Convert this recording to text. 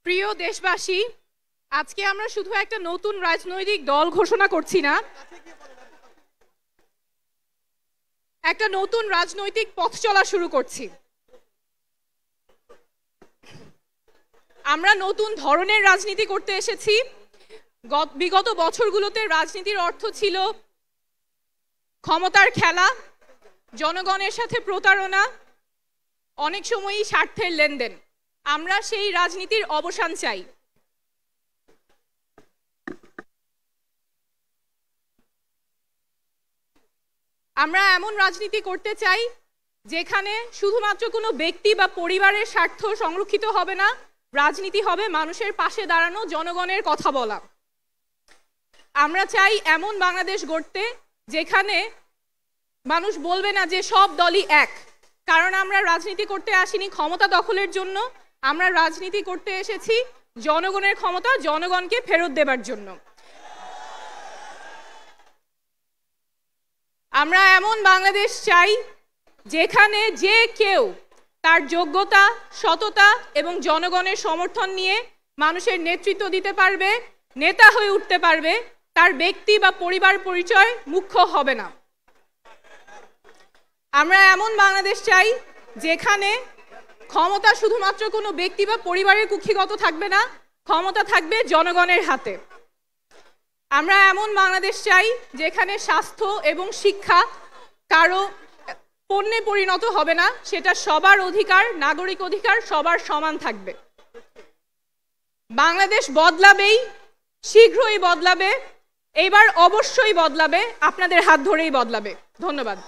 প্রিয় দেশবাসী, আজকে আমরা শুধু একটা নতুন রাজনৈতিক দল ঘোষণা করছি না, একটা নতুন রাজনৈতিক পথ চলা শুরু করছি। আমরা নতুন ধরনের রাজনীতি করতে এসেছি। বিগত বছরগুলোতে রাজনীতির অর্থ ছিল ক্ষমতার খেলা, জনগণের সাথে প্রতারণা, অনেক সময়ই স্বার্থের লেনদেন। আমরা সেই রাজনীতির অবসান চাই। আমরা এমন রাজনীতি করতে চাই যেখানে শুধুমাত্র কোনো ব্যক্তি বা পরিবারের স্বার্থ সংরক্ষিত হবে না, রাজনীতি হবে মানুষের পাশে দাঁড়ানো, জনগণের কথা বলা। আমরা চাই এমন বাংলাদেশ গড়তে যেখানে মানুষ বলবে না যে সব দলই এক, কারণ আমরা রাজনীতি করতে আসিনি ক্ষমতা দখলের জন্য। আমরা রাজনীতি করতে এসেছি জনগণের ক্ষমতা জনগণকে ফেরত দেবার জন্য। আমরা এমন বাংলাদেশ চাই যেখানে যে কেউ তার যোগ্যতা, সততা এবং জনগণের সমর্থন নিয়ে মানুষের নেতৃত্ব দিতে পারবে, নেতা হয়ে উঠতে পারবে, তার ব্যক্তি বা পরিবার পরিচয় মুখ্য হবে না। আমরা এমন বাংলাদেশ চাই যেখানে ক্ষমতা শুধুমাত্র কোনো ব্যক্তি বা পরিবারের কুক্ষিগত থাকবে না, ক্ষমতা থাকবে জনগণের হাতে। আমরা এমন বাংলাদেশ চাই যেখানে স্বাস্থ্য এবং শিক্ষা কারো পণ্যে পরিণত হবে না, সেটা সবার অধিকার, নাগরিক অধিকার, সবার সমান থাকবে। বাংলাদেশ বদলাবেই, শীঘ্রই বদলাবে, এবার অবশ্যই বদলাবে, আপনাদের হাত ধরেই বদলাবে। ধন্যবাদ।